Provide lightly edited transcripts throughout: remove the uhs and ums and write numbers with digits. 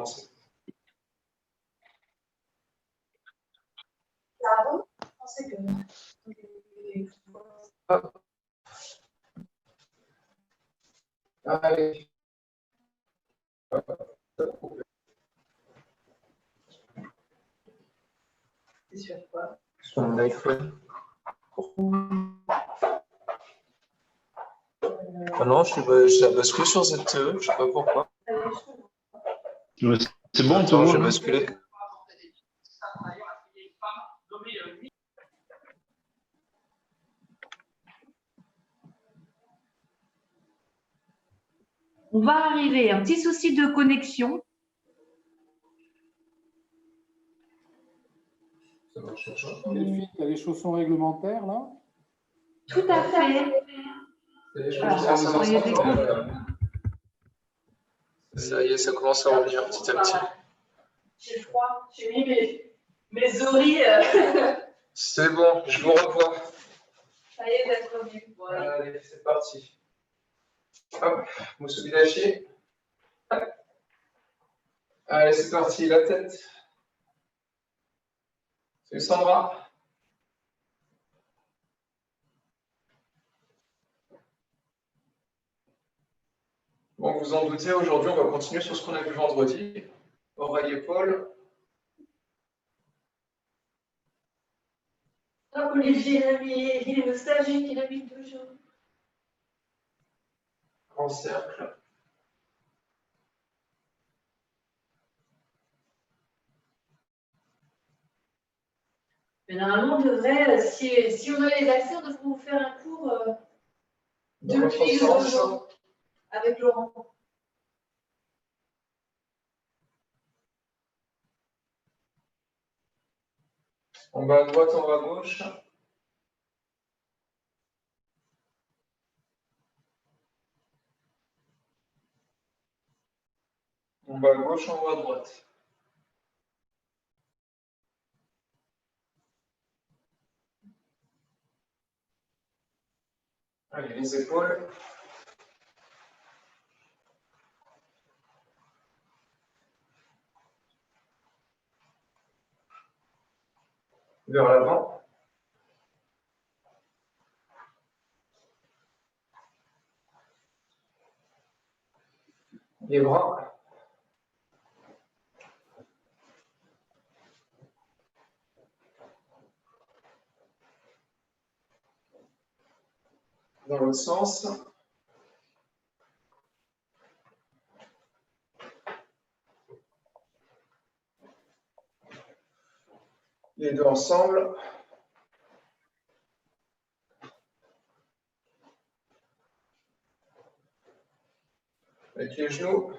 commencer. Pardon, je pensais que... Allez. C'est sur quoi? Sur mon iPhone. Ah non, je la bascule sur ZTE, je sais pas pourquoi. Ouais, c'est bon, Attends, tout j'ai le monde. basculé. On va arriver. Un petit souci de connexion. Ça marche, ça marche. Delphine, tu as les chaussons réglementaires là? Tout à fait. Alors, soyez déconcentrés. Ça y est, ça commence à revenir petit à petit. J'ai froid, j'ai mis mes oreilles. C'est bon, je vous revois. Ça y est, d'être revenu. Voilà. Allez, c'est parti. Hop, Moussou Bilachi. Allez, c'est parti, la tête. C'est Sandra. Bon, vous en doutez, aujourd'hui, on va continuer sur ce qu'on a vu vendredi. Oreille-épaule. Olivier, il est nostalgique, il a mis 2 jours. Grand cercle. Mais normalement, on devrait, si on a les accès, on devrait vous faire un cours Dans votre depuis sens. avec Laurent. En bas à droite, en bas à gauche. En bas à gauche, en bas à droite. Allez, les épaules. Vers l'avant. Les bras. Dans l'autre sens. Les deux ensemble. Avec les genoux.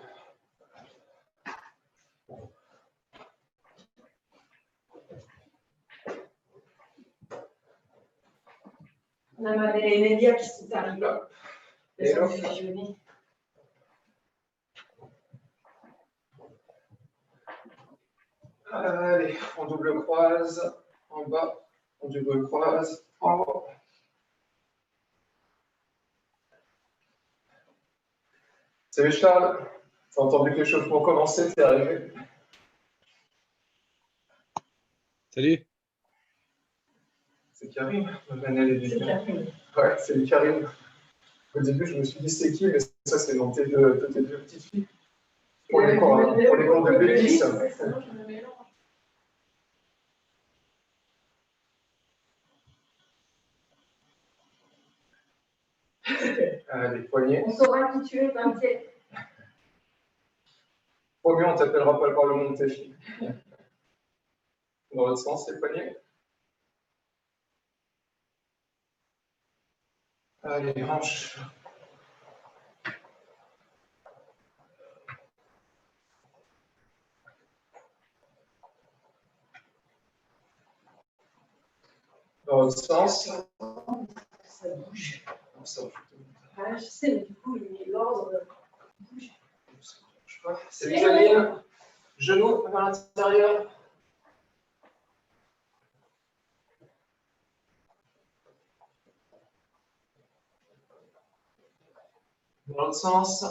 On a les médias qui sont arrivés. Là. Les Et là. déjeuner. Allez, on double croise. En bas, on double croise. En haut. Salut Charles. T'as entendu que l'échauffement commençait, t'es arrivé. Salut. C'est Karim. Manel et C'est Lucas. Karim. Ouais, c'est Karim. Au début, je me suis dit c'est qui, mais ça, c'est dans tes deux petites filles. Pour les cours de bêtises. Sinon, je me mélange. Les poignets. On saura qui tu es, t'inquiète. Au mieux, on t'appellera pas le Parlement de tes filles. Dans l'autre sens, les poignets. Allez, hanches. Dans l'autre sens. Ça bouge. Non, ça bouge. Ah, je sais, mais du coup, l'ordre bouge. C'est Isaline. Genoux vers l'intérieur. Dans l'autre sens.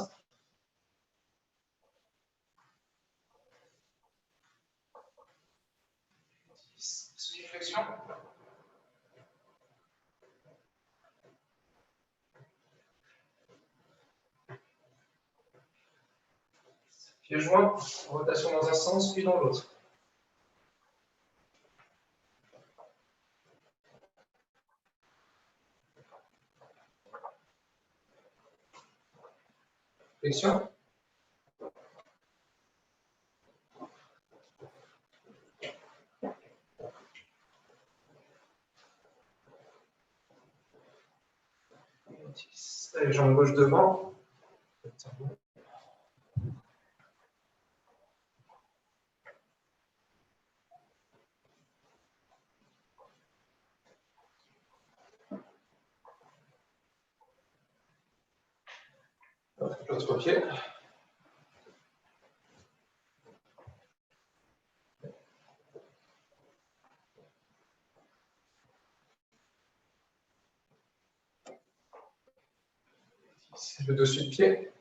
Flexion. Pieds joints, rotation dans un sens puis dans l'autre. Flexion. Allez, jambe gauche devant. L'autre pied. Le dessus de pied.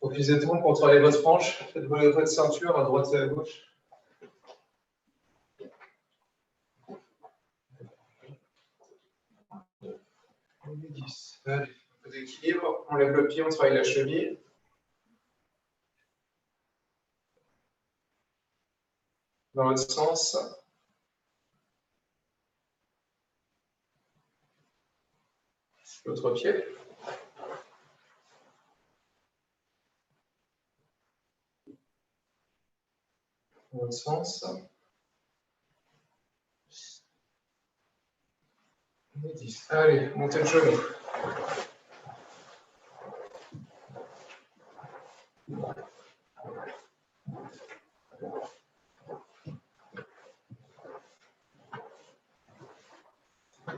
Focus des trompes, contrôlez votre hanche. Faites votre ceinture à droite et à gauche. On est 10. Allez, un peu d'équilibre. On lève le pied, on travaille la cheville. Dans l'autre sens. L'autre pied. Dans l'autre sens. On est 10. Allez, montez le genou.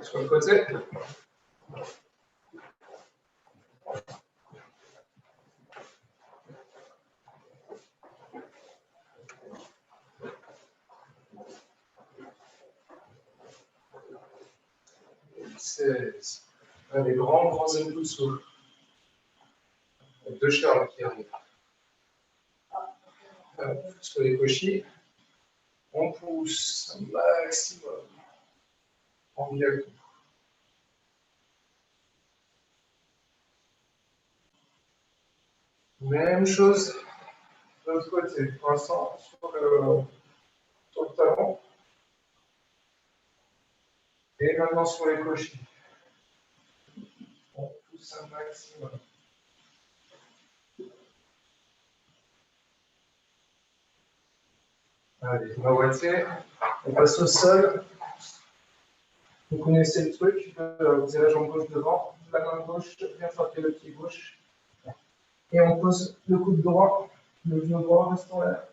Sur le côté. Les grands époux de souffle. Deux charles qui arrivent. Sur les cochis, on pousse un maximum en diagonale. Même chose de l'autre côté. Pour l'instant, sur le talon. Et maintenant sur les cochis. On pousse un maximum. Allez, on va moitié. On passe au sol. Vous connaissez le truc. Vous avez la jambe gauche devant, la main gauche vient frapper le pied gauche. Et on pose le coude droit, le genou droit reste en l'air.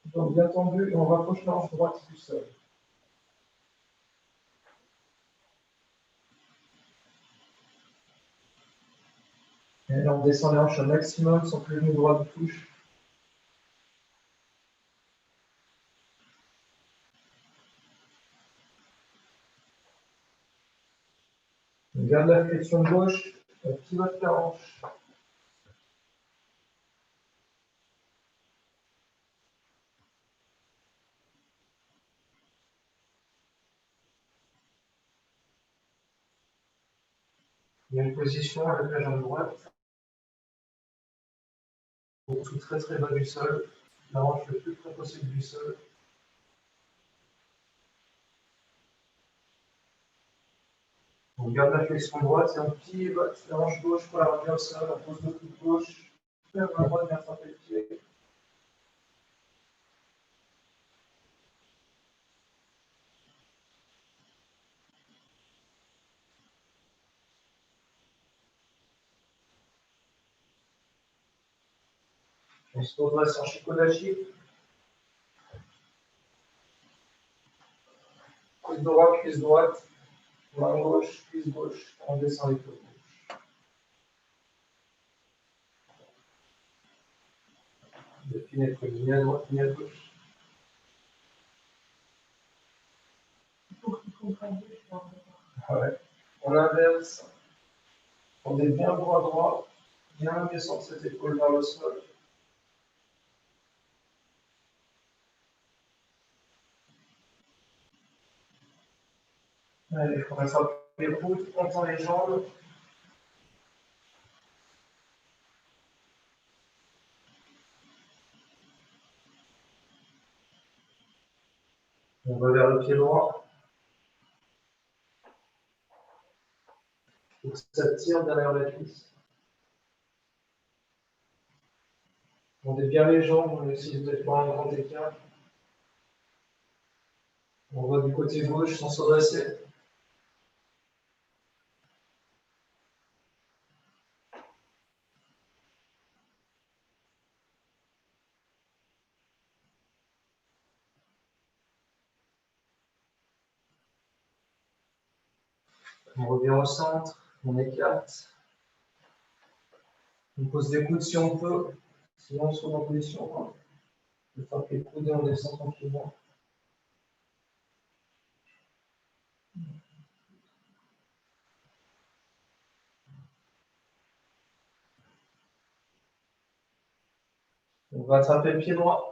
Donc bien tendu et on rapproche la hanche droite du sol. Et là, on descend les hanches au maximum sans que le genou droit nous touche. On garde la flexion gauche, on pivote la hanche. Il y a une position avec la jambe droite. On tout très très bas du sol. La hanche le plus près possible du sol. On garde la flexion droite et on pivote la hanche gauche pour la ramener au sol. On pose le coude gauche. La main droite vient frapper le pied. On se redresse en Shikodashi. Coude droit, cuisse droite. Main gauche, cuisse gauche. On descend les coudes. Depuis notre ligne à droite, ligne à gauche. Ouais. On inverse. On est bien bras droit. Bien descendre cette épaule vers le sol. Allez, on va faire les coudes, on tend les jambes. On va vers le pied droit. Faut que ça tire derrière la cuisse. On est bien les jambes, on essaie de mettre pas un grand écart. On va du côté gauche sans se redresser. On revient au centre, on écarte. On pose des coudes si on peut, sinon on se trouve en position. On faire les coudes et on descend tranquillement. On va attraper le pied droit.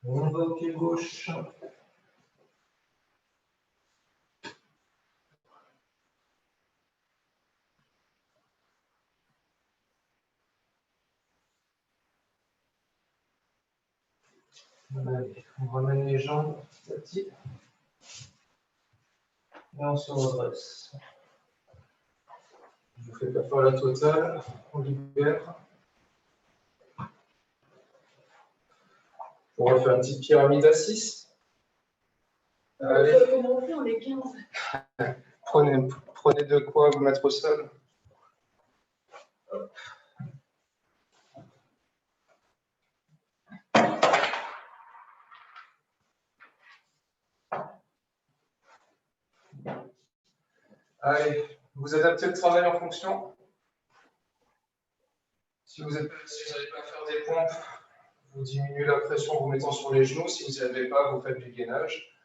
On va au pied gauche. Allez, on ramène les jambes petit à petit. Et on se redresse. Je vous fais pas faire la totale. On libère. On va faire une petite pyramide à 6. Allez. Comment on fait? On est 15. Prenez de quoi vous mettre au sol. Hop. Allez, vous adaptez le travail en fonction. Si vous n'arrivez pas à faire des pompes, vous diminuez la pression en vous mettant sur les genoux. Si vous n'y arrivez pas, vous faites du gainage.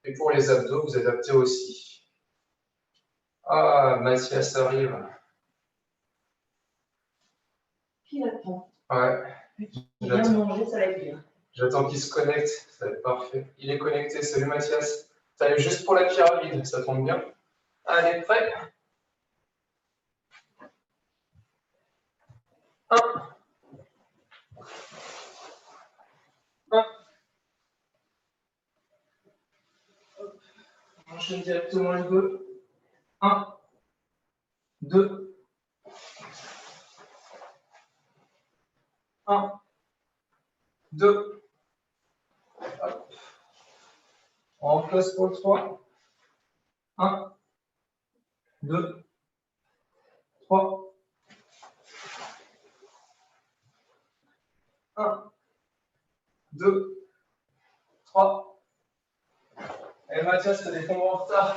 Et pour les abdos, vous adaptez aussi. Ah, Mathias arrive. Qui attend? Ouais. Bien manger, ça va être bien. J'attends qu'il se connecte, ça va être parfait. Il est connecté, salut Mathias. T'allais juste pour la pyramide, ça tombe bien. Allez, prêt? 1. 1. On enchaîne directement les deux. 1. 2. 1. 2. Hop. En place pour le 3. 1. 2. 3. 1. 2. 3. Et Mathias, t'as des combos en retard.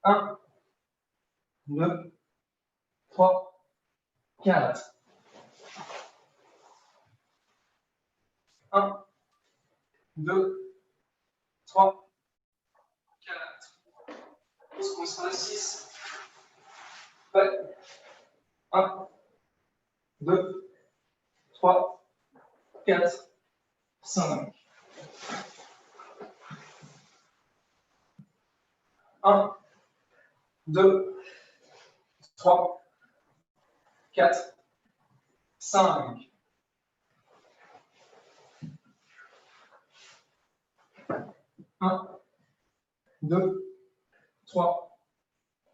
1. 2. 3. 4. 1. 2. 3. 4. On se concentre à 6. Prêt. 1. 2. 3. 4. 5. 1. 2. 3. 4. 5. 1, 2, 3,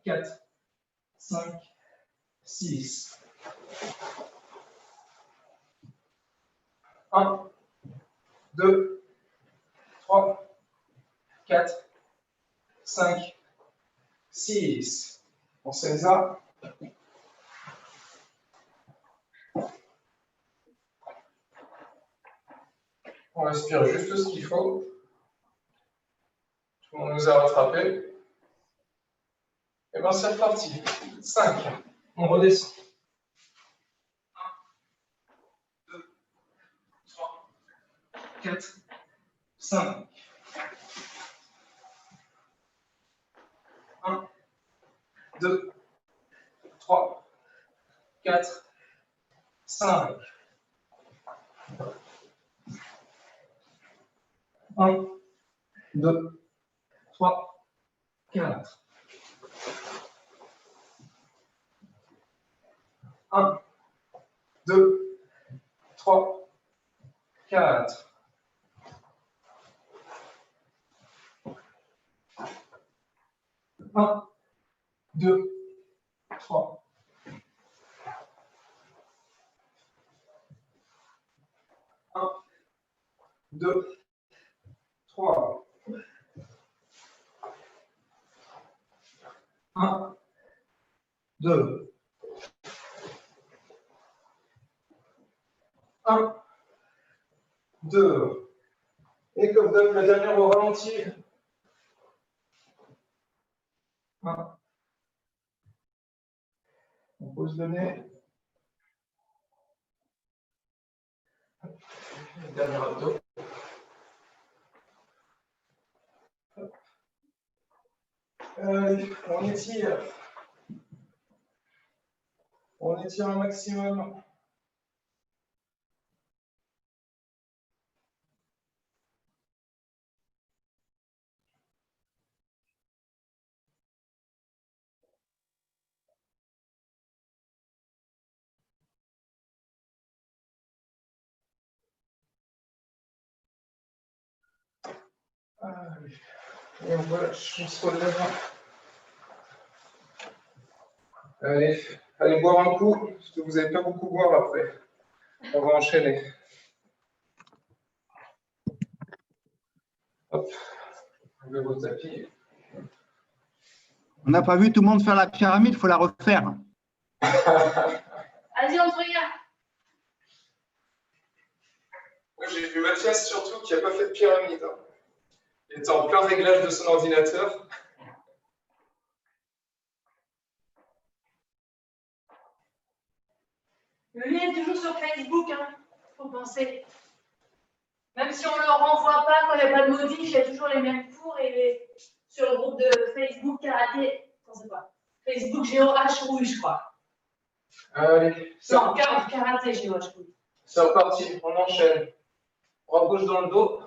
4, 5, 6. 1, 2, 3, 4, 5, 6. On sait ça. On respire juste ce qu'il faut. On nous a rattrapé. Et bien c'est reparti. 5, On redescend. 1, 2, 3, 4, 5. 1, 2, 3, 4, 5. 1, 2, 3, 4. 1, 2, 3, 4. 1, 2, 3. 1, 2, 3. 1, 2. 1, 2. Et comme d'hab, la dernière au ralenti. 1. On pose le nez. Dernier abdo. Allez, on étire. On étire un maximum. Allez. Et on relâche, on se relève. Allez, allez boire un coup, parce que vous n'allez pas beaucoup boire après. On va enchaîner. Hop, enlevez vos tapis. On n'a pas vu tout le monde faire la pyramide, il faut la refaire. Vas-y, on te regarde. Moi, j'ai vu Mathias surtout qui n'a pas fait de pyramide. Il était en plein réglage de son ordinateur. Lui est toujours sur Facebook, hein. Faut penser. Même si on ne le renvoie pas, quand il n'y a pas de modif, il y a toujours les mêmes cours et sur le groupe de Facebook karaté. Attends, c'est quoi? Facebook GOH Rouge, je crois. Allez, Non, karaté GOH Rouge. c'est reparti, on enchaîne. Bras gauche dans le dos,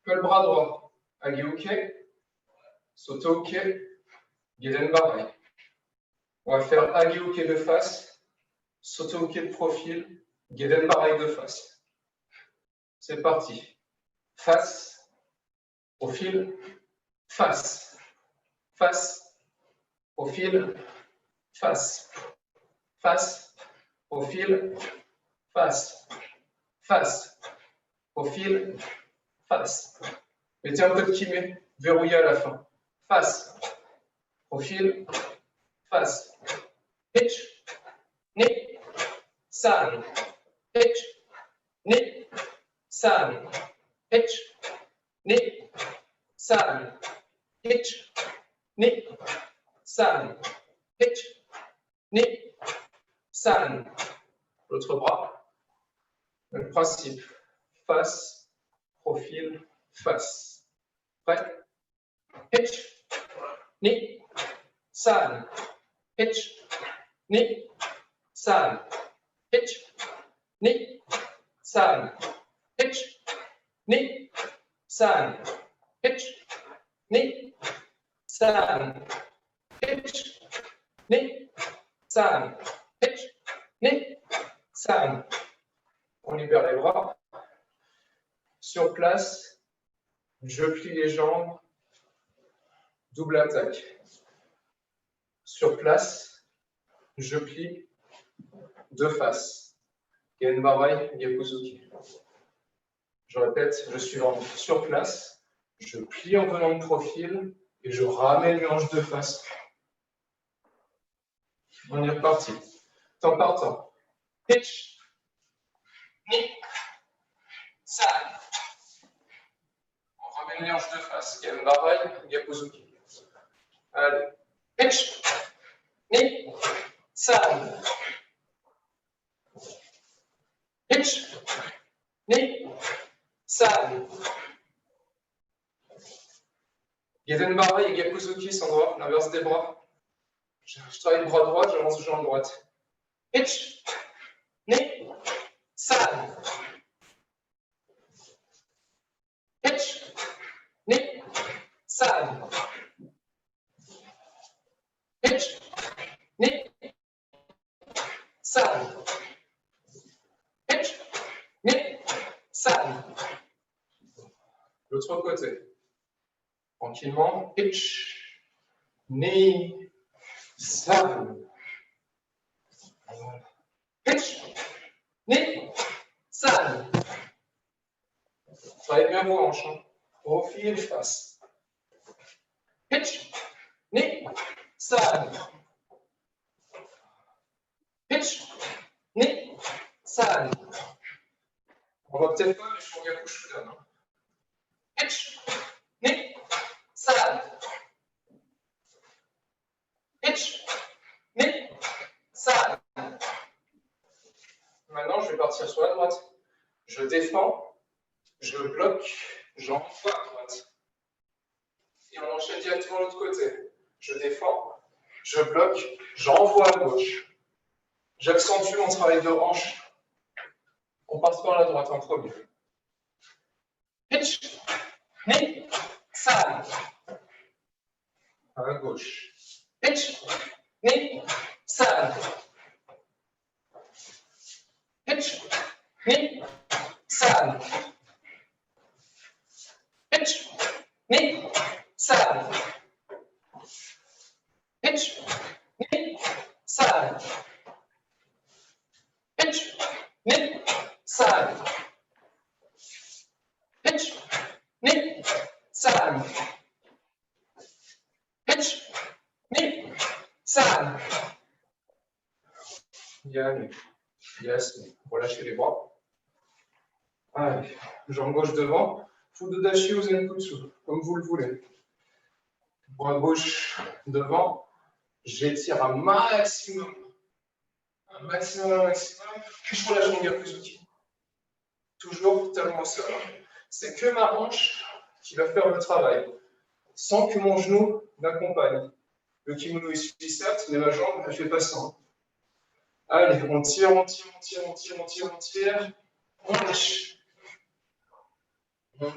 que le bras droit. Agi-uke, Soto-uke, Geden-barai. On va faire Agi-uke de face, Soto-uke de profil, Geden-barai de face. C'est parti. Face, profil, face, face, profil, face, face, profil, face, face, profil, face. Mettez un peu de kimé, verrouillé à la fin. Face, profil, face. Pitch, ni, san. Pitch, ni, san. Pitch, ni, san. Pitch, ni, san. Pitch, ni, san. L'autre bras. Le principe. Face, profil, face. Prêt? Pitch, ni, san. Pitch, ni, san. Pitch, ni, san. Pitch, ni, san. Pitch, ni, san. Pitch, ni, san. Pitch, ni, san. On libère les bras. Sur place, je plie les jambes. Double attaque. Sur place, je plie de face. Gen-barai, Gyakuzuki. Je répète, je suis vraiment sur place. Je plie en venant de profil et je ramène mes hanches de face. On est reparti. Temps par temps. Pitch. Ni. San. On ramène les hanches de face. Gen-barai, Gyakuzuki. Allez. Pitch. Ni. san, hitch, ni, san. Gedenbara et Gakuzuki sont droits, l'inverse des bras. Je travaille le bras droit, j'avance le jambe droite. Hitch, ni, san. Hitch, ni, san. Hitch, ni, san. Hitch, ni, san. L'autre côté. Tranquillement. Hitch, ni, san. Hitch, ni, san. Travaillez bien vos hanches. Hein. Profil face. Hitch, ni, san. Hitch, ni, san. On voit peut-être pas, mais je suis en Gaku Shudan. Hein. Hitch, ni, san. Hitch, ni, san. Maintenant, je vais partir sur la droite. Je défends, je bloque, j'envoie à droite. Et on enchaîne directement de l'autre côté. Je défends, je bloque, j'envoie à gauche. J'accentue mon travail de hanche. On passe par la droite en premier. Hitch, ni, san. À gauche. Hitch, ni, san. Hitch, ni, san. Hitch, ni, san. Hitch, ni, san. Hitch, ni, san. Hitch, ni, san. Hitch, ni, san. Bien, yes, relâchez les bras. Allez, jambe gauche devant. Fudodashi ou Zenkutsu, comme vous le voulez. Bras gauche devant. J'étire un maximum. Un maximum. Puis je relâche mon Gakuzuki. Toujours tellement au sol. C'est que ma hanche qui va faire le travail, sans que mon genou m'accompagne. Le kimono est suivi certes, mais ma jambe ne fait pas ça. Allez, on tire. On lâche. On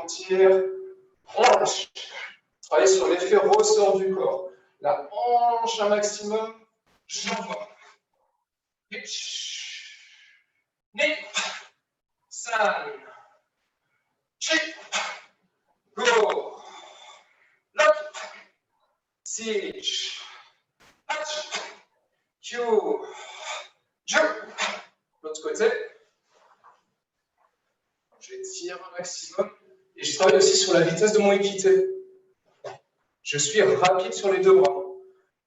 tire. On lâche. Travaillez sur l'effet ressort du corps. La hanche un maximum, j'envoie. Hitch. Ni. San. Chi. Go. Lock. Sich. Hatch. Q. Jump. L'autre côté. J'étire un maximum. Et je travaille aussi sur la vitesse de mon équité. Je suis rapide sur les deux bras.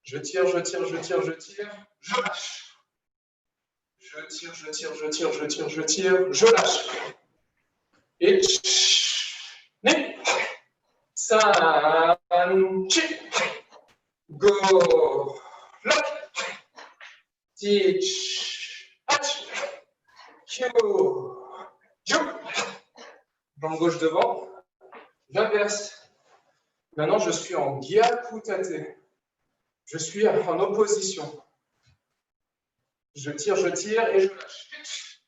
Je tire, je lâche. Je tire, je lâche. Et ni, san, chi, go, lock, teach, hatch, Q, jump. Jambe gauche devant, j'inverse. Maintenant, je suis en Gyakutate. Je suis en opposition. Je tire et je lâche.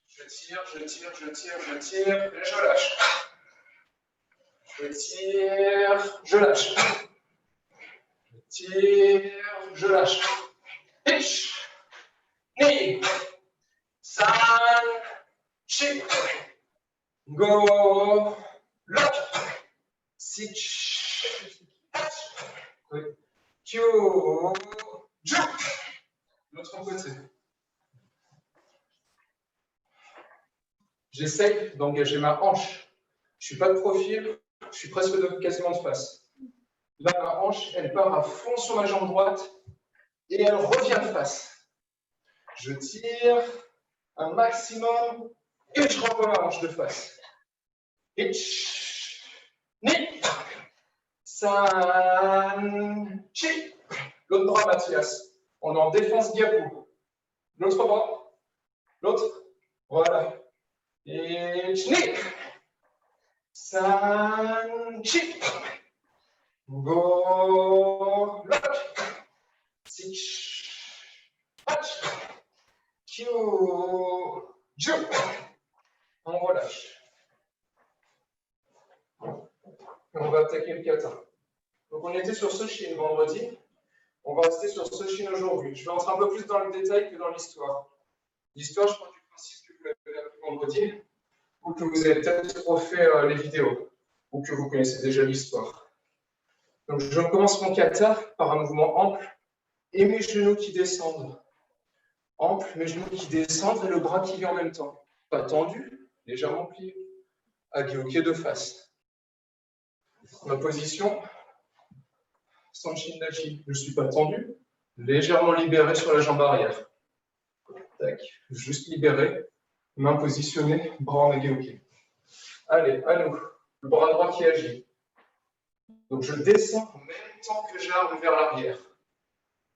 Je tire et je lâche. Je tire, je lâche. Je tire, je lâche. Hitch, ni, san, chi, go, lock, sich, hatch, Q, jump. L'autre côté. J'essaye d'engager ma hanche. Je ne suis pas de profil, je suis presque quasiment de face. Là, ma hanche, elle part à fond sur ma jambe droite et elle revient de face. Je tire un maximum et je renvoie ma hanche de face. Hitch, ni, san, chi, L'autre bras, Mathias. On est en défense diapou. L'autre bras. L'autre. Voilà. Et schnick. Sanchi. Go. Lock. Six. Patch. Q. Jump. On relâche. On va attaquer le kata. Donc on était sur ce Shin vendredi. On va rester sur ce Shin aujourd'hui. Je vais rentrer un peu plus dans le détail que dans l'histoire. L'histoire, je pars du principe que vous l'avez appris vendredi, ou que vous avez peut-être refait les vidéos, ou que vous connaissez déjà l'histoire. Donc je commence mon kata par un mouvement ample et mes genoux qui descendent. Ample, mes genoux qui descendent et le bras qui vient en même temps. Pas tendu, légèrement plié. Agyoke de face. Ma position, Sanshin Dachi. Je ne suis pas tendu, légèrement libéré sur la jambe arrière. Tac, juste libéré, main positionnée, bras en agyoke. Allez, à nous, le bras droit qui agit. Donc je descends en même temps que j'arrive vers l'arrière.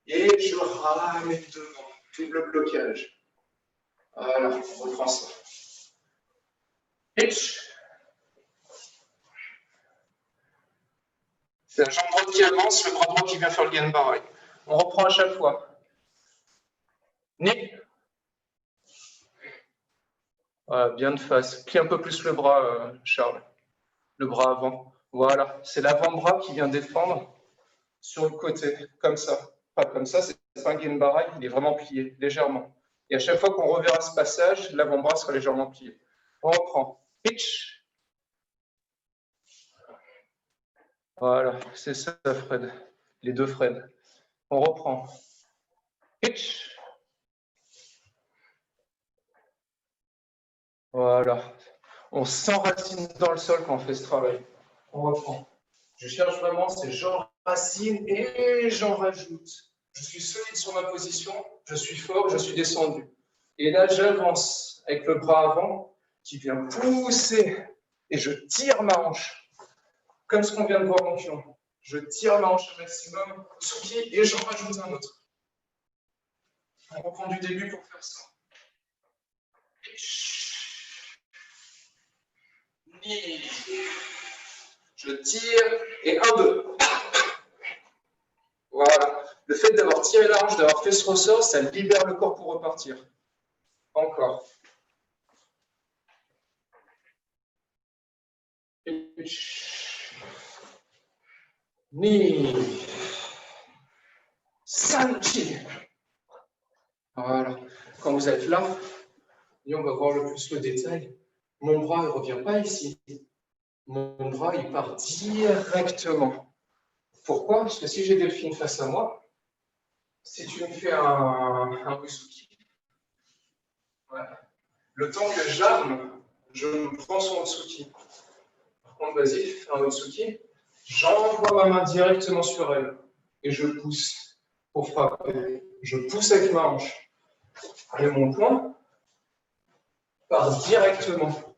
Et je ramène devant, double blocage. Voilà, on reprend ça. Hitch. C'est la jambe droite qui avance, le bras droit qui vient faire le Genbarai. On reprend à chaque fois. Ni. Voilà, bien de face. Plie un peu plus le bras, Charles. Le bras avant. Voilà, c'est l'avant-bras qui vient défendre sur le côté, comme ça. Pas comme ça, c'est pas un Genbarai, il est vraiment plié, légèrement. Et à chaque fois qu'on reverra ce passage, l'avant-bras sera légèrement plié. On reprend. Pitch. Voilà, c'est ça, Fred. Les deux Fred. On reprend. Pitch. Voilà. On s'enracine dans le sol quand on fait ce travail. On reprend. Je cherche vraiment, c'est j'enracine et j'en rajoute. Je suis solide sur ma position, je suis fort, je suis descendu. Et là, j'avance avec le bras avant qui vient pousser et je tire ma hanche. Comme ce qu'on vient de voir en Kion. Je tire ma hanche au maximum, Usuki, et j'en rajoute un autre. On reprend du début pour faire ça. Je tire, et 1, 2. Voilà. Le fait d'avoir tiré la hanche, d'avoir fait ce ressort, ça libère le corps pour repartir. Encore. Ni. Sanchi. Voilà. Quand vous êtes là, et on va voir le plus le détail, mon bras ne revient pas ici. Mon bras, il part directement. Pourquoi? Parce que si j'ai Delphine face à moi, si tu me fais un Usuki, voilà. Le temps que j'arme, je prends son Otsuki. Par contre, vas-y, fais un Otsuki. J'envoie ma main directement sur elle et je pousse pour frapper. Je pousse avec ma hanche. Et mon poing part directement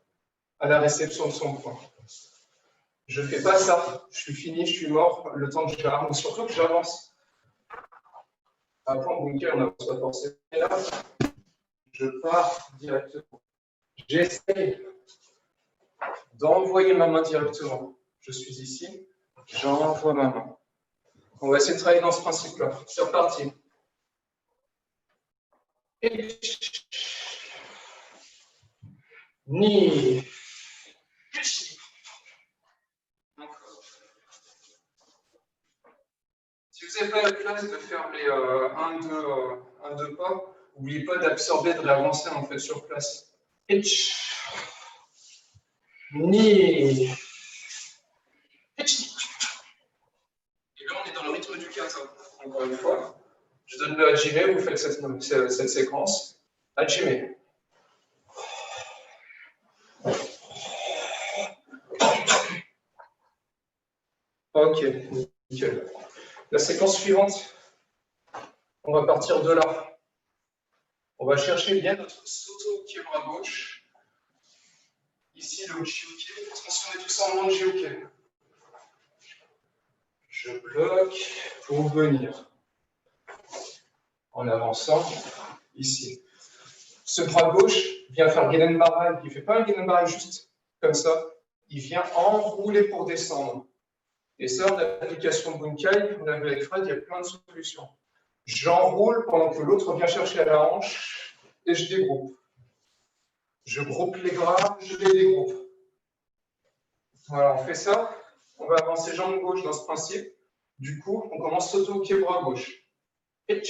à la réception de son poing. Je ne fais pas ça. Je suis fini, je suis mort le temps que j'arme, surtout que j'avance. À point bunker, on n'avance pas forcément. Et là, je pars directement. J'essaye d'envoyer ma main directement. Je suis ici, j'envoie ma main. On va essayer de travailler dans ce principe-là. C'est reparti. Ni. Si vous n'avez pas la classe de faire les 1-2 pas, n'oubliez pas d'absorber, de réavancer en fait sur place. Ni. Et là, on est dans le rythme du kata. Encore une fois, je donne le hajime, vous faites cette séquence. Hajime. Ok, nickel. La séquence suivante, on va partir de là. On va chercher bien notre Soto Uke bras gauche. Ici, le Uchi-Uke. Transformez tout ça en Manji-Uke. Je bloque pour venir. en avançant ici. Ce bras gauche vient faire Gelenbarral. Il ne fait pas un Gelenbarral juste comme ça. Il vient enrouler pour descendre. Et ça, en application Bunkai, on l'a vu avec Fred, il y a plein de solutions. J'enroule pendant que l'autre vient chercher à la hanche et je dégroupe. Je groupe les bras, je les dégroupe. Voilà, on fait ça. On va avancer jambe gauche dans ce principe. Du coup, on commence sauto-hookey bras gauche. Et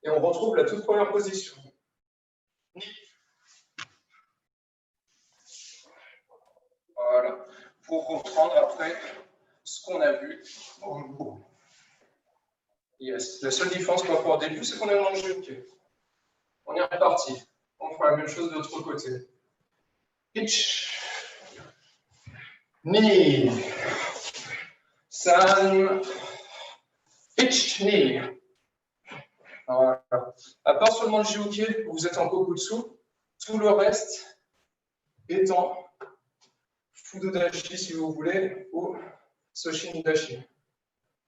on retrouve la toute première position. Voilà. Pour reprendre après ce qu'on a vu. Yes. La seule différence par rapport au début, c'est qu'on est dans le hookey. On est reparti. On fera la même chose de l'autre côté. Pitch. Knee. San. Pitch. Knee. Voilà. À part sur le manji hookey, où vous êtes en kokutsu, tout le reste est en fudodashi si vous voulez, ou soshin dashi.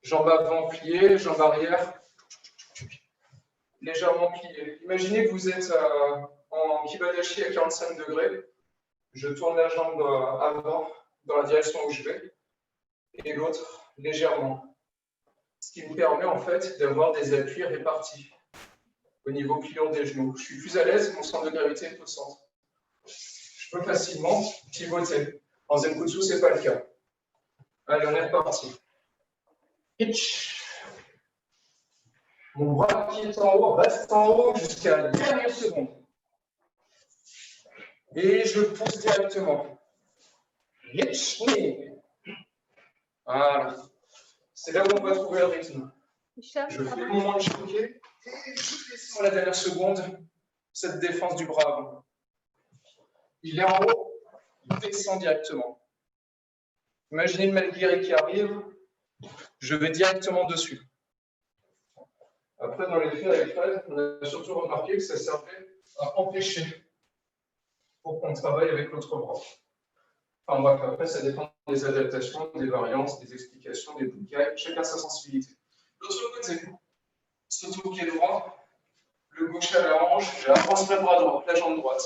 Jambes avant pliées, jambes arrière légèrement pliées. Imaginez que vous êtes en kibadashi à 45 degrés. Je tourne la jambe avant dans la direction où je vais et l'autre légèrement. Ce qui me permet en fait d'avoir des appuis répartis au niveau pliant des genoux. Je suis plus à l'aise, mon centre de gravité est au centre. Je peux facilement pivoter. En Zenkutsu, ce n'est pas le cas. Allez, on est reparti. Pitch. Mon bras qui est en haut reste en haut jusqu'à la dernière seconde. Et je pousse directement. Hitch. Voilà. C'est là où on va trouver le rythme. Je fais mon manche hookey et je descends à la dernière seconde cette défense du bras avant. Il est en haut, il descend directement. Imaginez le Malguiri qui arrive, je vais directement dessus. Après, dans les faits avec Fred, on a surtout remarqué que ça servait à empêcher pour qu'on travaille avec l'autre bras. Enfin bref, après, ça dépend des adaptations, des variantes, des explications, des bunkai, chacun sa sensibilité. L'autre côté, sauto pied droit, le gauche à la hanche, j'avance le bras droit, la jambe droite.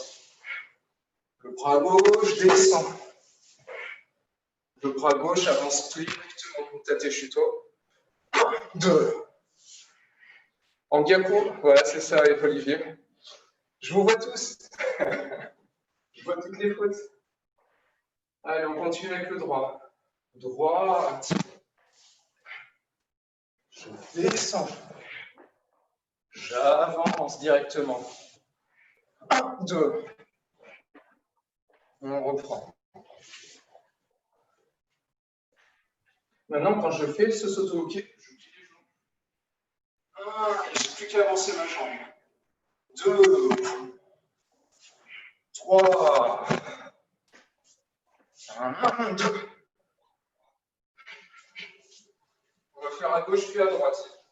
Le bras gauche descend. Le bras gauche avance directement, tate shuto. 2. En gyaku, voilà, c'est ça avec Olivier. Je vous vois tous. Je vois toutes les fautes. Allez, on continue avec le droit. Droite. Je descends. J'avance directement. 1, 2. On reprend. Maintenant, quand je fais ce sauto-hookey, je plie les genoux. 1, il ne reste plus qu'à avancer ma jambe. 2, 3, 1, 2. On va faire à gauche puis à droite.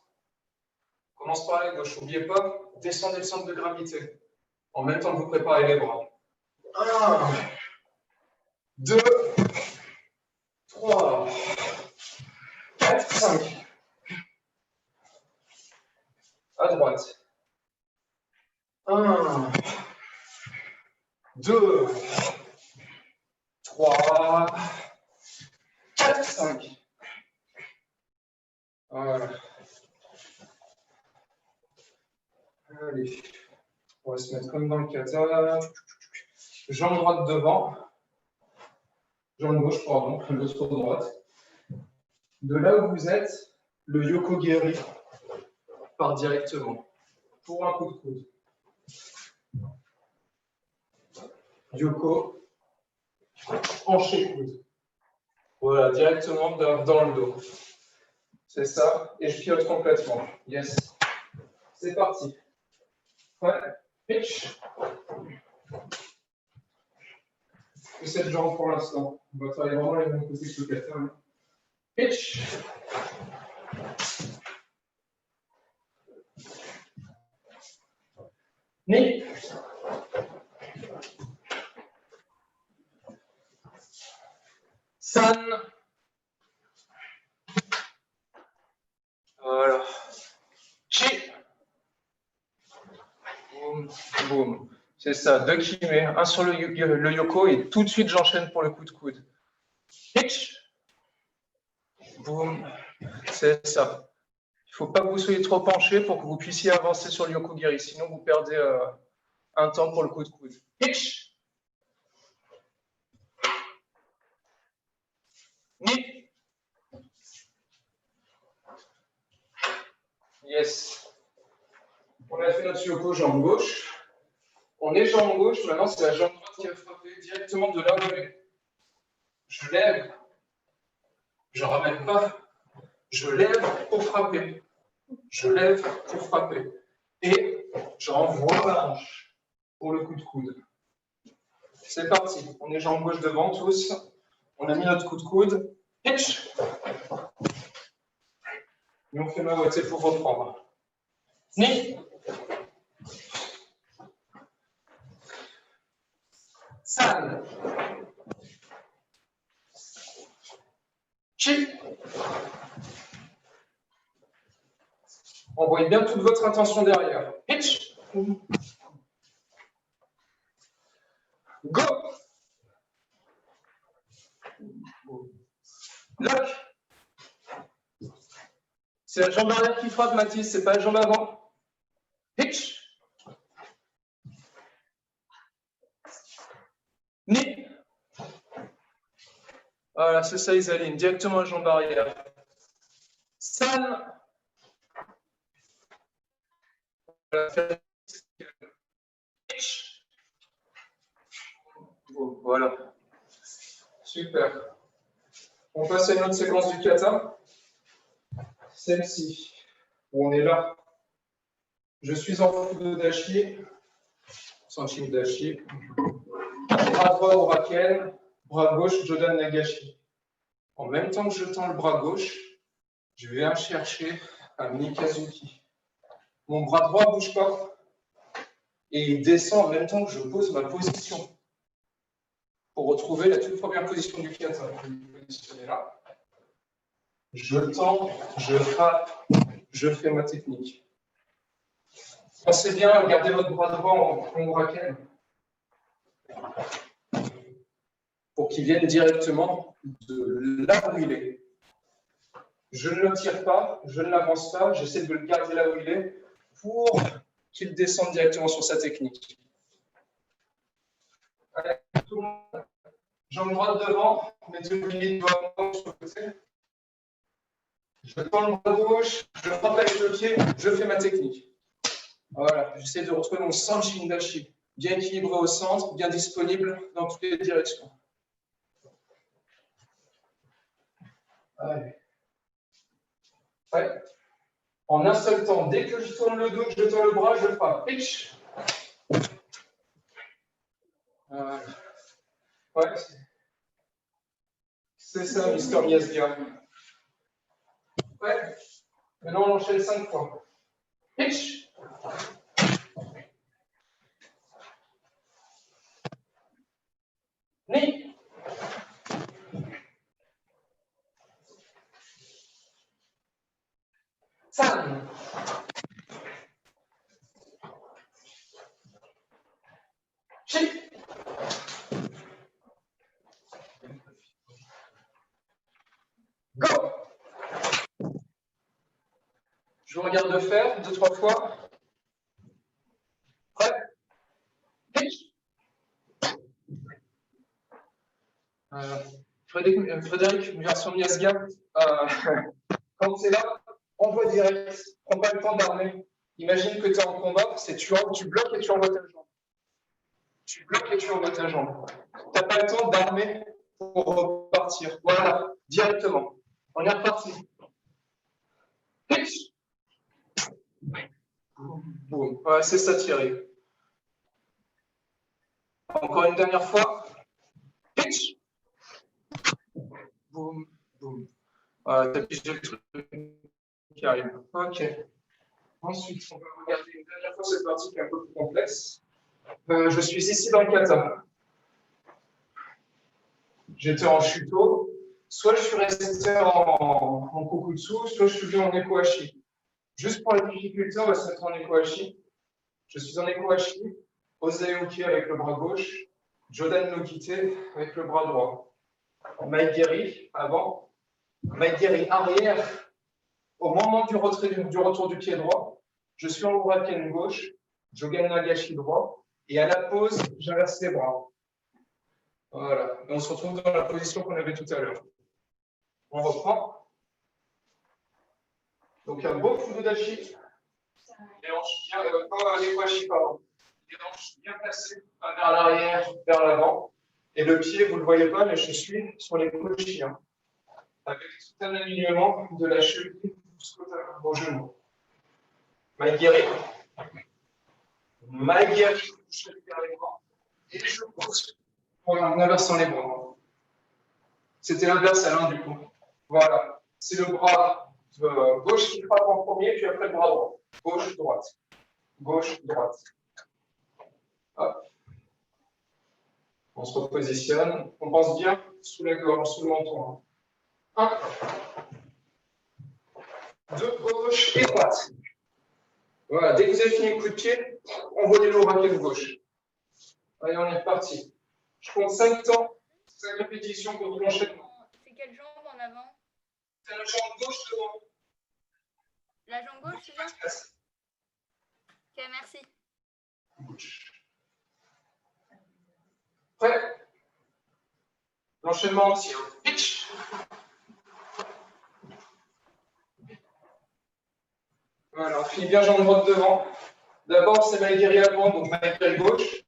On commence par la gauche. N'oubliez pas, descendez le centre de gravité. En même temps que vous préparez les bras. 1, 2, 3, 4, 5. À droite. 1, 2, 3, 4, 5. Voilà. Allez. On va se mettre comme dans le kata. Jambe droite devant. Jambe gauche, pardon, l'autre droite. De là où vous êtes, le Yoko Geri part directement pour un coup de coude. Yoko, hanché coude. Voilà, directement dans le dos. C'est ça, et je pilote complètement. Yes. C'est parti. Ouais. Pitch. Et cette jambe pour l'instant. On va travailler vraiment les mêmes côtés que le kata. Hein. Pitch. Knee. San. Voilà. boum, boum. C'est ça, 2 kimé, un sur le yoko et tout de suite j'enchaîne pour le coup de coude. Hitch. Boum, c'est ça. Il ne faut pas que vous soyez trop penché pour que vous puissiez avancer sur le yoko-giri, sinon vous perdez un temps pour le coup de coude. Hitch. Ni. Yes. On a fait notre yoko jambe gauche. On est jambe gauche, maintenant c'est la jambe droite qui va frapper directement de là où elle est. Je lève, je ne ramène pas, je lève pour frapper. Je lève pour frapper. Et je renvoie ma hanche pour le coup de coude. C'est parti. On est jambe gauche devant tous. On a mis notre coup de coude. Hitch. Et on fait ma moitié pour reprendre. Ni. San. Chi. Envoyez bien toute votre intention derrière. Hitch. Go. Lock. C'est la jambe arrière qui frappe, Mathis, c'est pas la jambe avant. Hitch. Ni. Voilà, c'est ça, Isaline, directement la jambe arrière. San. Voilà. Super. On passe à une autre séquence du kata. Celle-ci, où on est là. Je suis en Fudodashi. Sanchi Udashi. Bras droit au raken, bras gauche, Jodan Nagashi. En même temps que je tends le bras gauche, je viens chercher un Mikazuki. Mon bras droit ne bouge pas. Et il descend en même temps que je pose ma position. Pour retrouver la toute première position du kata. Je vais me positionner là. Je tends, je frappe, je fais ma technique. Pensez bien à garder votre bras droit en raken pour qu'il vienne directement de là où il est. Je ne le tire pas, je ne l'avance pas, j'essaie de le garder là où il est pour qu'il descende directement sur sa technique. Allez, tout le monde. Jambe droite devant, mettez le pied devant sur le côté. Je tends le bras gauche, je frappe avec le pied, je fais ma technique. Voilà, j'essaie de retrouver mon Sanchi Udashi, bien équilibré au centre, bien disponible dans toutes les directions. Allez. Ouais. En un seul temps, dès que je tourne le dos, que je tends le bras, je frappe. Pitch. Ouais. C'est ça, Mister Miyazaki. Ouais. Maintenant, on enchaîne 5 fois. Pitch. Ni. San. Chi. Go. Je vous regarde de faire 2-3 fois. Prêt? Pitch. Frédéric, une version Miasga. Quand c'est là, envoie direct. Prends pas le temps d'armer. Imagine que tu es en combat, c'est tu bloques et tu envoies ta jambe. Tu bloques et tu envoies ta jambe. Tu n'as pas le temps d'armer pour repartir. Voilà, directement. On est reparti. Pitch. Boum. Ouais, c'est ça, Thierry. Encore une dernière fois. Pitch. Boum, boum. Voilà, t'as pigé le truc qui arrive. Ok. Ensuite, on va regarder une dernière fois cette partie qui est un peu plus complexe. Je suis ici dans le kata. J'étais en shuto. Soit je suis resté en kokutsu, soit je suis venu en ekohashi. Juste pour la difficulté, on va se mettre en ekohashi. Je suis en Eko-Hachi, Osae-Oki avec le bras gauche, Jodan no Kite avec le bras droit. Maegiri avant, Maegiri arrière. Au moment du retour du pied droit, je suis en Uraken gauche, Jogan Nagashi droit, et à la pause, j'inverse les bras. Voilà, et on se retrouve dans la position qu'on avait tout à l'heure. On reprend. Donc un beau Fudodashi. Les hanches bien, pas les Washi, pardon. Les hanches bien placées vers l'arrière, vers l'avant. Et le pied, vous ne le voyez pas, mais je suis sur les Koshi. Avec tout un alignement de la cheville jusqu'au genou. Maegiri. Maegiri, je vais faire les bras. Et je pousse. Voilà, en inversant les bras. C'était l'inverse, Alain, du coup. Voilà. C'est le bras gauche qui frappe en premier, puis après le bras droit. Gauche, droite. Gauche, droite. Hop. On se repositionne. On pense bien sous la gorge, sous le menton. 1, 2, gauche et droite. Voilà. Dès que vous avez fini le coup de pied, envoyez le raquette gauche. Allez, on est reparti. Je compte 5 temps, 5 répétitions pour tout l'enchaînement. C'est quelle jambe en avant? C'est la jambe gauche devant. La jambe gauche, c'est ça? Ok, merci. Gauche. Prêt? L'enchaînement entier. Pitch. Voilà, on finit bien jambe droite devant. D'abord, c'est Maegiri avant, donc Maegiri gauche.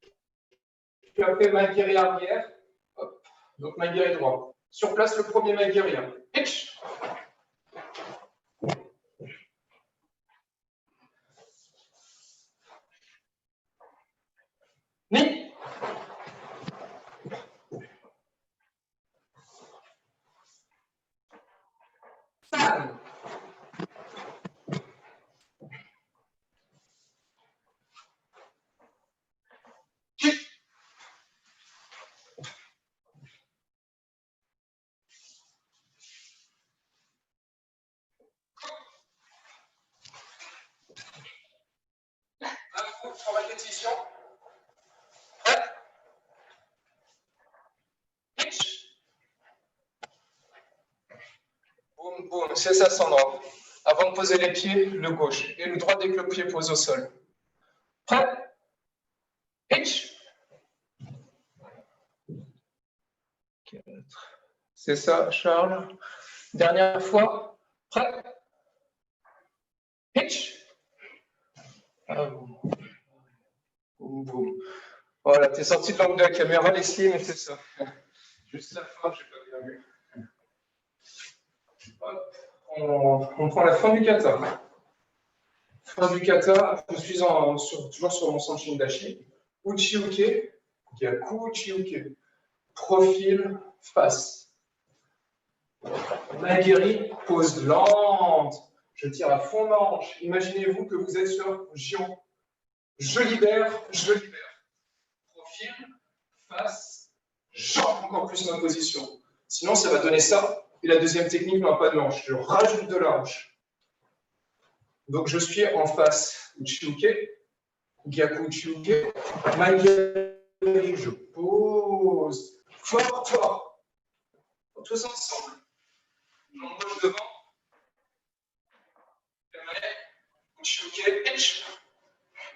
Puis après, Maegiri arrière. Hop. Donc Maegiri droit. Sur place, le premier Maegiri. Pitch. Ni. San. En répétition. Pitch. Boum, boum, c'est ça, Sandra. Avant de poser les pieds, le gauche. Et le droit dès que le pied pose au sol. Prêt? Pitch. 4. C'est ça, Charles. Dernière fois. Prêt? Pitch. Ah, boum. Boum, boum. Voilà, t'es sorti de l'angle de la caméra, Leslie, mais c'est ça. Juste la fin, j'ai pas bien vu. Hop. On prend la fin du kata. Fin du kata, je suis toujours sur mon Sanshin Dashi. Uchi-uke, Gyaku Uchi-uke. Profil, face. Maegiri, pose lente. Je tire à fond ma hanche. Imaginez-vous que vous êtes sur Gion. Je libère, je libère. Profil, face, j'entre encore plus ma position. Sinon, ça va donner ça. Et la deuxième technique n'a pas de hanche. Je rajoute de la hanche. Donc, je suis en face Uchi-uke, Gyaku Uchi-uke, Maegiri, je pose. Fort, fort. Tous ensemble. Jambe gauche devant. Uchi-uke, pitch.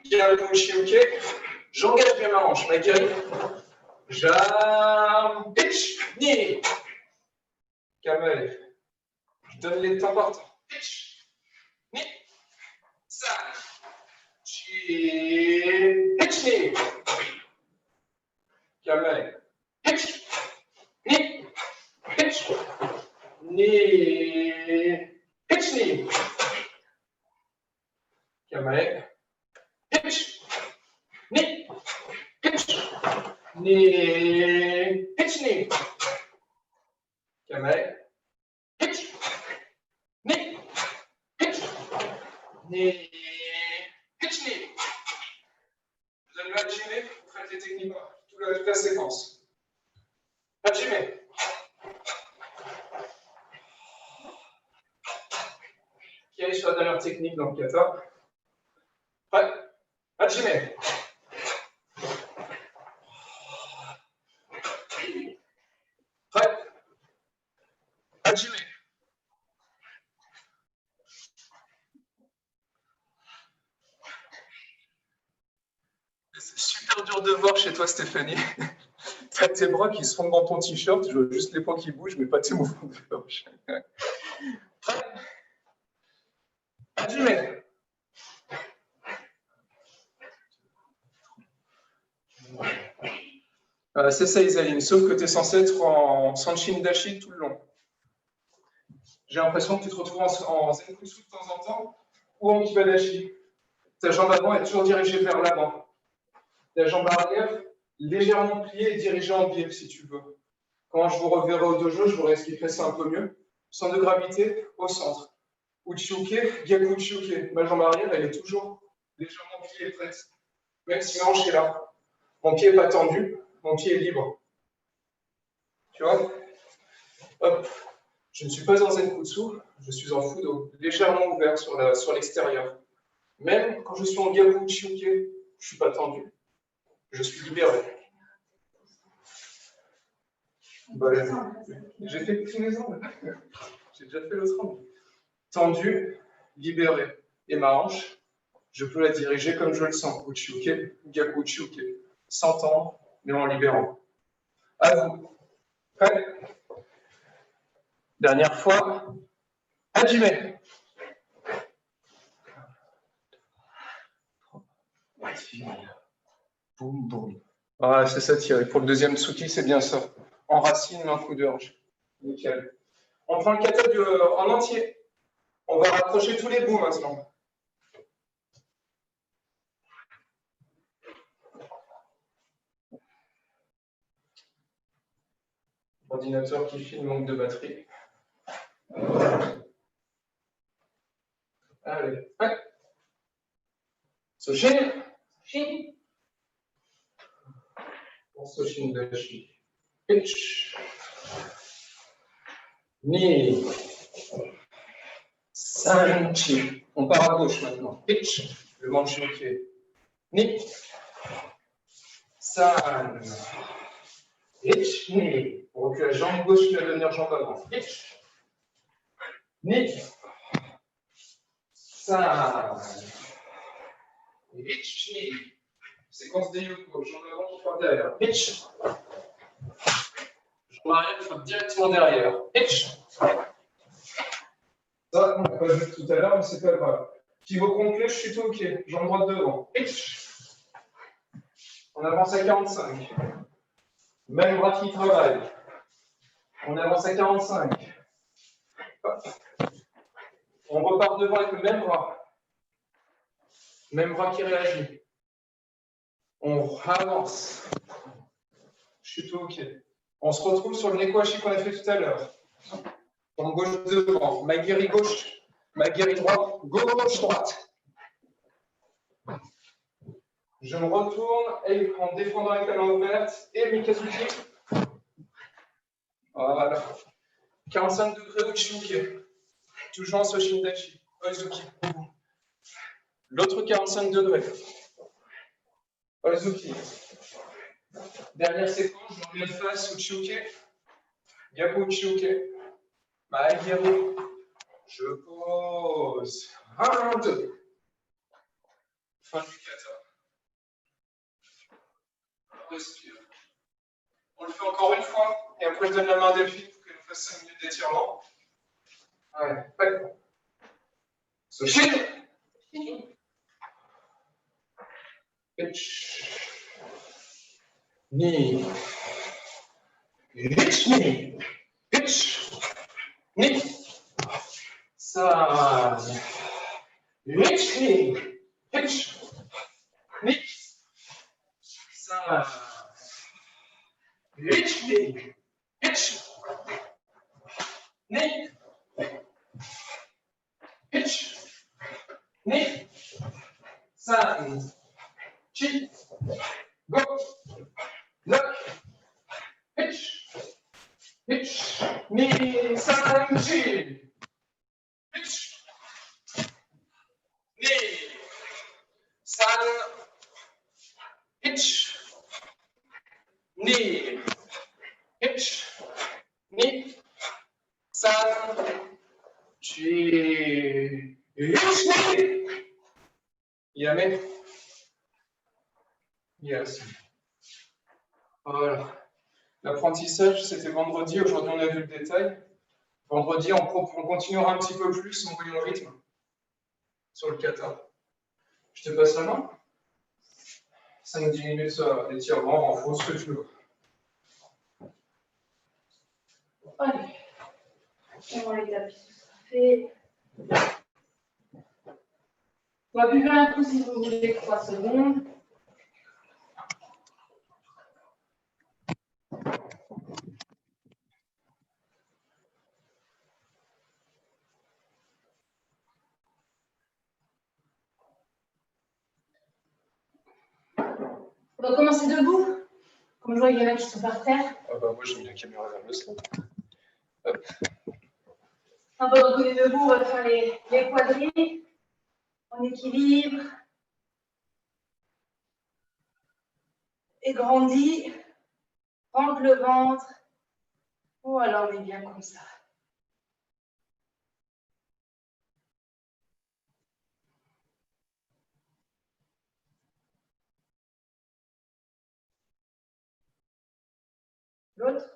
Gyaku Uchi-uke. J'engage bien ma hanche. Maegiri. Jam, pitch, ni. Kamel. Je donne les temps par temps. Pitch, ni. San. Chi. Pitch, ni. Kamel. Pitch, ni. Pitch, ni. Pitch, ni. Kamel. Pitch, ni. Pitch, ni. Pitch, ni. Kamel. Pitch, ni. Pitch, ni. Pitch, ni. Vous allez imaginer, vous faites les techniques, toute la séquence. Hajime. Qui est sur la dernière technique dans le kata? Prêt? Hajime. Prêt? Hajime. C'est super dur de voir chez toi, Stéphanie. T'as tes bras qui se fondent dans ton t-shirt, je vois juste les points qui bougent, mais pas tes mouvements de gorge. Prêt? Hajime. C'est ça, Isaline, sauf que tu es censé être en Sanshin Dashi tout le long. J'ai l'impression que tu te retrouves en Zenkusu de temps en temps ou en Kibadashi. Ta jambe avant est toujours dirigée vers l'avant. La jambe arrière, légèrement pliée et dirigée en biais, si tu veux. Quand je vous reverrai au dojo, je vous réexpliquerai ça un peu mieux. Centre de gravité au centre. Uchiuke, Gyaku Uchiuke. Ma jambe arrière, elle est toujours légèrement pliée et prête. Même si ma hanche est là. Mon pied n'est pas tendu, mon pied est libre. Tu vois? Hop. Je ne suis pas en Zenkutsu, je suis en Fudo, légèrement ouvert sur l'extérieur. Même quand je suis en Gyaku Uchiuke, je ne suis pas tendu. Je suis libéré. Bah, j'ai fait tous les angles. J'ai déjà fait l'autre angle. Tendu, libéré. Et ma hanche, je peux la diriger comme je le sens. Uchiuke, Gyaku Uchiuke. Sans tendre, mais en libérant. À vous. Prêt? Dernière fois. Hajime. Boum, boum. Ah, c'est ça, Thierry. Pour le deuxième Tsuki, c'est bien ça. En racine, un coup de hanche. Nickel. On prend le kata en entier. On va rapprocher tous les bouts maintenant. Ordinateur qui filme, manque de batterie. Allez. Ouais. Soshin. Shin. Pour Soshin Dashi. Pitch. Ni. Sanchi. On part à gauche maintenant. Pitch. Le manche ok. Ni. San. Pitch. Ni. On recule la jambe gauche qui va devenir jambe avant. Pitch. Ni. San. Pitch. Ni. Séquence des Yoko. Jambe avant qui part derrière. Pitch. Jambe arrière qui part directement derrière. Pitch. Ça, on n'a pas vu tout à l'heure, mais c'est pas grave. Pivot complet, je suis tout ok. Jambe droite devant. Pitch. On avance à 45. Même bras qui travaille. On avance à 45. Hop. On repart devant avec le même bras. Même bras qui réagit. On avance. Je suis tout ok. On se retrouve sur le Nekohashi qu'on a fait tout à l'heure. Jambe gauche devant. Maigiri gauche. Maigiri droite. Gauche droite. Je me retourne et en défendant avec la main ouverte et Mikazuki. Voilà. 45 degrés Uchiuke. Toujours en Soshin Dashi. Oizuki. L'autre 45 degrés. Oizuki. Dernière séquence, je reviens de face Uchiuke. Gyaku Uchiuke. Maegiri. Je pose. 1, 2. Fin du kata. Respire. On le fait encore une fois, et après je donne la main à Delphine pour qu'elle nous fasse 5 minutes d'étirement. Ouais, prêt. Soshin. Pitch. Ni. Pitch. Ni. Pitch. Ni. San. Pitch. Ni. Pitch. Ni. San. Pitch. Ni. Pitch. Ni. Pitch. Ni. San. Chi. Go. Lock. Pitch. Pitch. Ni. San. Chi. Pitch. Ni. San. hitch, knee, hitch, knee, san, chi, hitch, knee. Yame. Yes. Voilà. L'apprentissage, c'était vendredi. Aujourd'hui, on a vu le détail. Vendredi, on continuera un petit peu plus, on voit le rythme sur le kata. Je te passe la main. 5-10 minutes d'étirement, en faux, ce que tu veux. Allez. On va les taper, ce sera fait. On va buvez un coup si vous voulez 3 secondes. On va commencer debout. Comme je vois, il y en a qui sont par terre. Ah bah moi j'ai mis la caméra vers le sol. Hop. Pendant qu'on est debout, on va faire les quadrilles. En équilibre. Et grandit. Rentre le ventre. Voilà, on est bien comme ça. L'autre.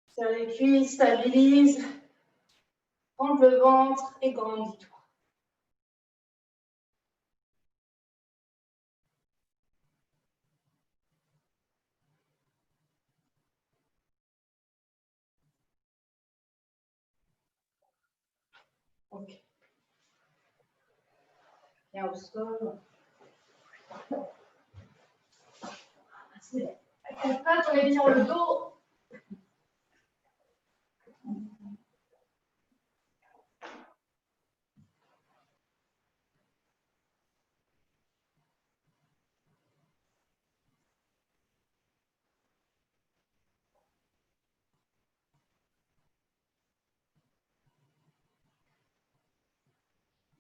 Serre les cuisses, stabilise. Rentre le ventre et grandis-toi. Ok. Viens au sol. Avec la patte, on étire le dos.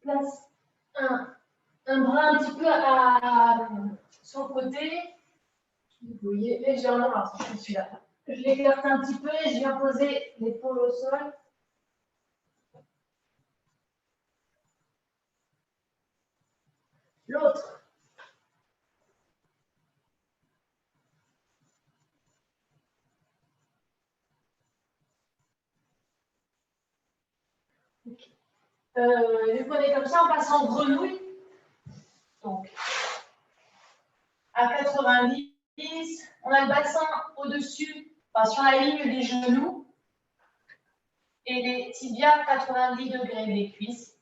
Place un bras un petit peu sur le côté. Vous voyez légèrement, alors je suis là. Je l'écarte un petit peu et je viens poser l'épaule au sol. L'autre. Okay. Vu qu'on est comme ça, on passe en grenouille. Donc, à 90, on a le bassin au-dessus, enfin, sur la ligne des genoux. Et les tibias 90 degrés des cuisses.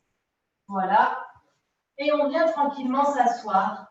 Voilà. Et on vient tranquillement s'asseoir.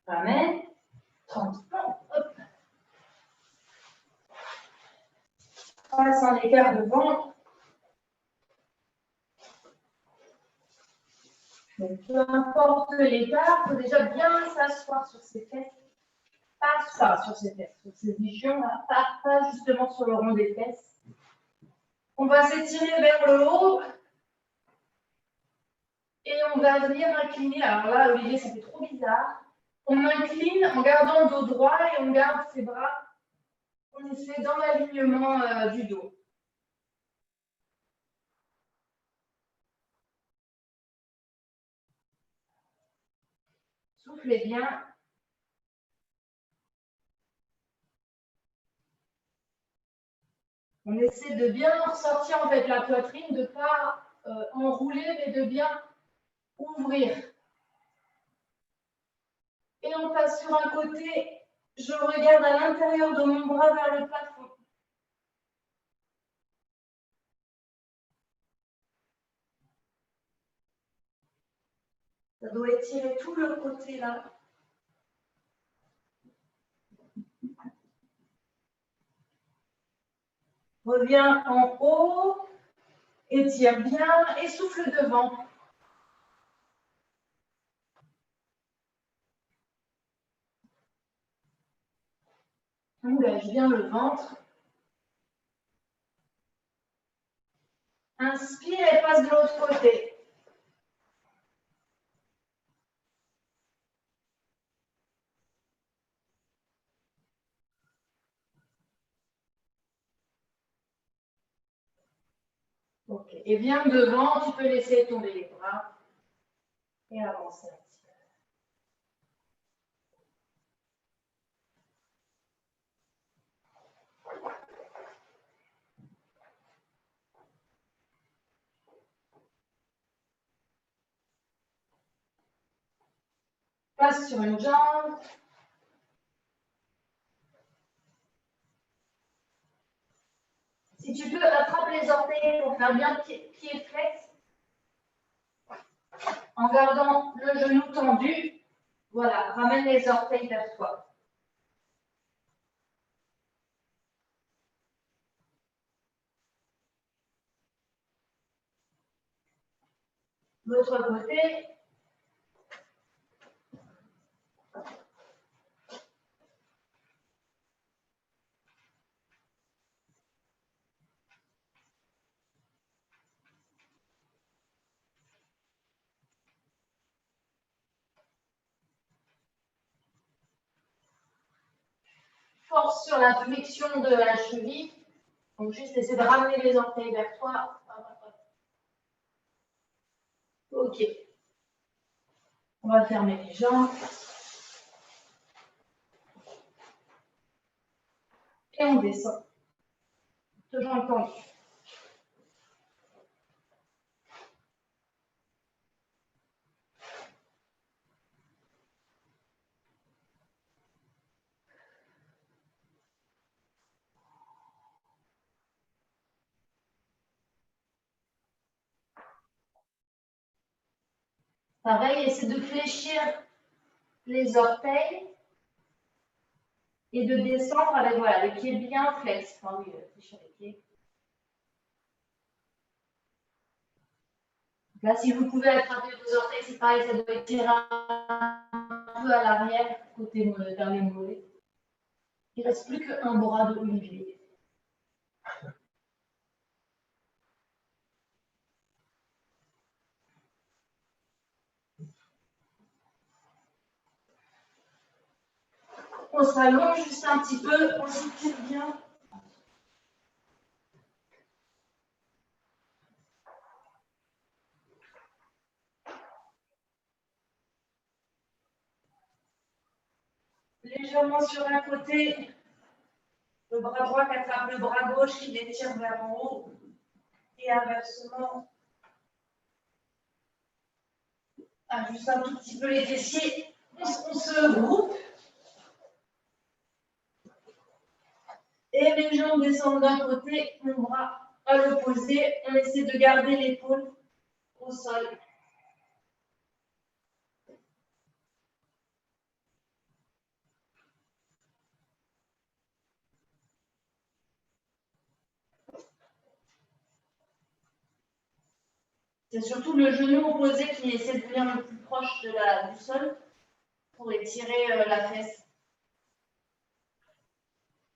Ramène. Tranquillement. Hop. Passe en écart devant. Donc, peu importe l'écart, il faut déjà bien s'asseoir sur ses fesses. Pas sur ses fesses, sur ses ischions, pas justement sur le rond des fesses. On va s'étirer vers le haut. Et on va venir incliner. Alors là, Olivier, ça fait trop bizarre. On incline en gardant le dos droit et on garde ses bras. On essaie dans l'alignement du dos. Soufflez bien. On essaie de bien ressortir en fait la poitrine, de ne pas enrouler, mais de bien ouvrir. Et on passe sur un côté, je regarde à l'intérieur de mon bras vers le plafond. Ça doit étirer tout le côté là. Reviens en haut, étire bien et souffle devant. Engage bien le ventre. Inspire et passe de l'autre côté. Ok. Et viens devant, tu peux laisser tomber les bras et avancer un petit peu. Passe sur une jambe. Si tu peux, attrape les orteils pour faire bien pied flex. En gardant le genou tendu. Voilà, ramène les orteils vers toi. L'autre côté. Force sur la flexion de la cheville. Donc juste essaie de ramener les orteils vers toi. Ok. On va fermer les jambes. Et on descend. Toujours le tendu. Pareil, essaie de fléchir les orteils et de descendre avec voilà, les pieds bien flex. Enfin, oui, fléchir les pieds. Là, si vous pouvez attraper vos orteils, c'est pareil, ça doit étirer un peu à l'arrière, côté vers les mollets. Il ne reste plus qu'un bras de Olivier. On se rallonge juste un petit peu, on s'étire bien. Légèrement sur un côté, le bras droit qui attrape le bras gauche qui l'étire vers en haut. Et inversement, juste un tout petit peu les fessiers. On se groupe. Et les jambes descendent d'un côté, mon bras à l'opposé. On essaie de garder l'épaule au sol. C'est surtout le genou opposé qui essaie de venir le plus proche du sol pour étirer la fesse.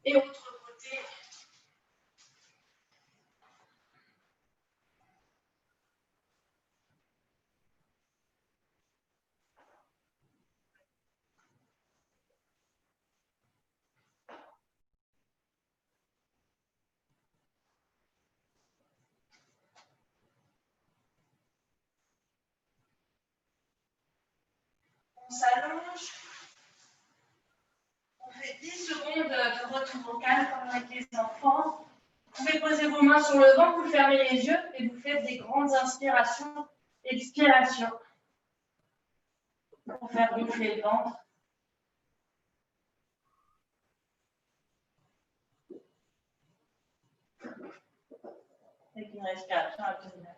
Et autre côté. On s'allonge. On fait 10 secondes de retour au calme comme avec les enfants. Vous pouvez poser vos mains sur le ventre, vous fermez les yeux et vous faites des grandes inspirations, expirations. Pour faire gonfler le ventre. Avec une respiration abdominale.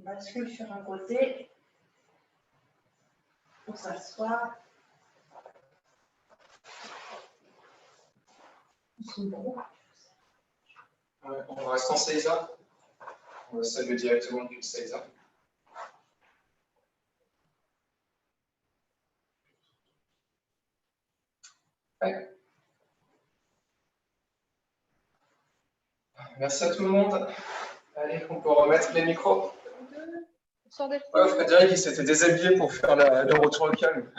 On bascule sur un côté pour s'asseoir. On va rester en Seiza. On va saluer directement depuis Seiza. Ouais. Merci à tout le monde. Allez, on peut remettre les micros. Ouais, Frédéric, il s'était déshabillé pour faire le retour au calme.